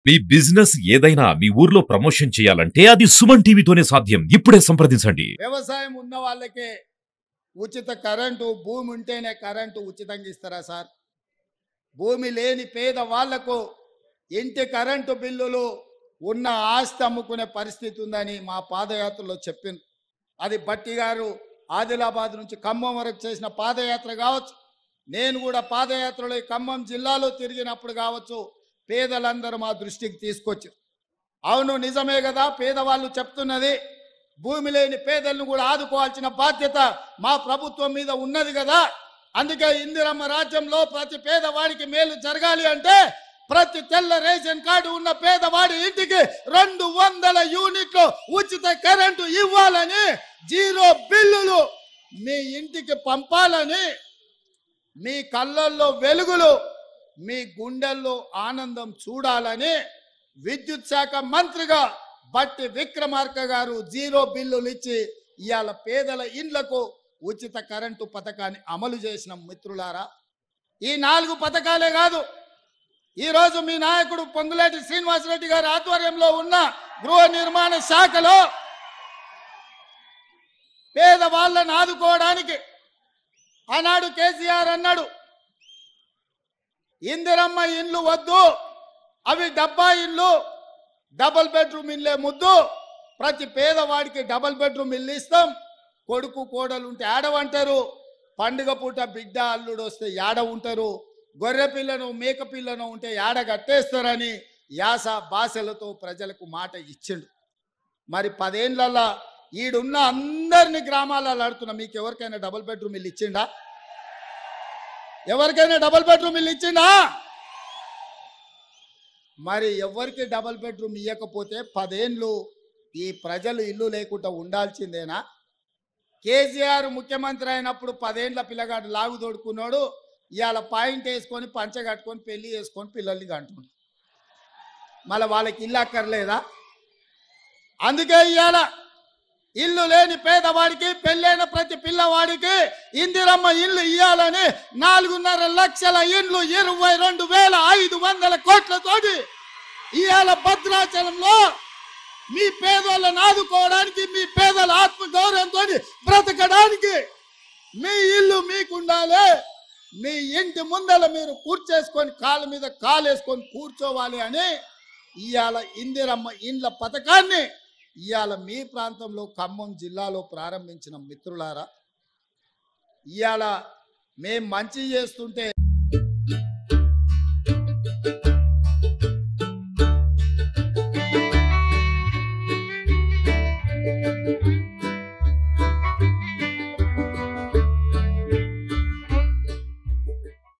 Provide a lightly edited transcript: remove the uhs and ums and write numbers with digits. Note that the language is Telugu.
మీ బిజినెస్ ఏదైనా మీ ఊర్లో ప్రమోషన్ చేయాలంటే అది సుమన్ టీవీతోనే సాధ్యం. ఇప్పుడే సంప్రదించండి. వ్యవసాయం ఉన్న వాళ్ళకే ఉచిత కరెంటు, భూమి ఉంటేనే కరెంటు ఉచితంగా ఇస్తారా సార్? భూమి లేని పేద వాళ్లకు ఇంటి కరెంటు బిల్లులు ఉన్న ఆస్తి అమ్ముకునే పరిస్థితి ఉందని మా పాదయాత్రలో చెప్పింది. అది బట్టి గారు ఆదిలాబాద్ నుంచి ఖమ్మం వరకు చేసిన పాదయాత్ర కావచ్చు, నేను కూడా పాదయాత్రలో ఖమ్మం జిల్లాలో తిరిగినప్పుడు కావచ్చు, పేదలందరూ మా దృష్టికి తీసుకొచ్చారు. అవును, నిజమే కదా, పేదవాళ్ళు చెప్తున్నది భూమి లేని పేదలను కూడా ఆదుకోవాల్సిన బాధ్యత మా ప్రభుత్వం మీద ఉన్నది కదా. అందుకే ఇందిరమ్మ రాజ్యంలో ప్రతి పేదవాడికి మేలు జరగాలి అంటే ప్రతి తెల్ల రేషన్ కార్డు ఉన్న పేదవాడి ఇంటికి 200 యూనిట్లు ఉచిత కరెంటు ఇవ్వాలని, 0 బిల్లులు మీ ఇంటికి పంపాలని, మీ కళ్ళల్లో వెలుగులు, మీ గుండెల్లో ఆనందం చూడాలని విద్యుత్ శాఖ మంత్రిగా బట్టి విక్రమార్క గారు 0 బిల్లులు ఇచ్చి ఇవాళ పేదల ఇండ్లకు ఉచిత కరెంటు పథకాన్ని అమలు చేసిన మిత్రులారా. ఈ 4 పథకాలే కాదు, ఈరోజు మీ నాయకుడు పొంగులేటి శ్రీనివాసరెడ్డి గారి ఆధ్వర్యంలో ఉన్న గృహ నిర్మాణ శాఖలో పేదవాళ్ళను ఆదుకోవడానికి ఆనాడు కేసీఆర్ అన్నాడు, ఇందిరమ్మ ఇండ్లు వద్దు, అవి డబ్బా ఇండ్లు, డబుల్ బెడ్రూమ్ ఇల్లే ముద్దు, ప్రతి పేదవాడికి డబుల్ బెడ్రూమ్ ఇల్లు ఇస్తాం, కొడుకు కోడలు ఉంటే ఆడ ఉంటారు, పండుగ పూట బిడ్డ అల్లుడు వస్తే యాడ ఉంటారు, గొర్రె పిల్లను మేక పిల్లను ఉంటే యాడ కట్టేస్తారని యాస భాషలతో ప్రజలకు మాట ఇచ్చిండు. మరి 10 ఏళ్ళల్లో ఈడున్న అందరినీ గ్రామాలలో ఆడుతున్నా, మీకు ఎవరికైనా డబుల్ బెడ్రూమ్ ఇల్లు ఇచ్చిండా? ఎవరికైనా డబుల్ బెడ్రూమ్ ఇల్లు ఇచ్చిండా? మరి ఎవరికి డబుల్ బెడ్రూమ్ ఇవ్వకపోతే 10 ఏళ్ళు ఈ ప్రజలు ఇల్లు లేకుండా ఉండాల్సిందేనా? కేసీఆర్ ముఖ్యమంత్రి అయినప్పుడు 10 ఏళ్ళ పిల్లగాడు లాగు తోడుకున్నాడు, ఇవాళ పాయింట్ వేసుకొని పంచ కట్టుకొని పెళ్లి చేసుకొని పిల్లల్ని కంటున్నాడు. మళ్ళీ వాళ్ళకి ఇల్లు అక్కర్లేదా? అందుకే ఇవాళ ఇల్లు లేని పేదవాడికి, పెళ్ళైన ప్రతి పిల్లవాడికి ఇందిరమ్మ ఇల్లు ఇవ్వాలని 4.5 లక్షల ఇండ్లు 22,500 కోట్లతోటి ఇవాళ భద్రాచలంలో మీ పేదోళ్ళని ఆదుకోవడానికి, మీ పేదల ఆత్మగౌరవంతో బ్రతకడానికి మీ ఇల్లు మీకుండాలి. మీ ఇంటి ముందల మీరు కూర్చేసుకొని కాళ్ళ మీద కాలేసుకొని కూర్చోవాలి అని ఇవాళ ఇందిరమ్మ ఇండ్ల పథకాన్ని ఇవాళ మీ ప్రాంతంలో ఖమ్మం జిల్లాలో ప్రారంభించిన మిత్రులారా. ఇవాళ మేం మంచి చేస్తుంటే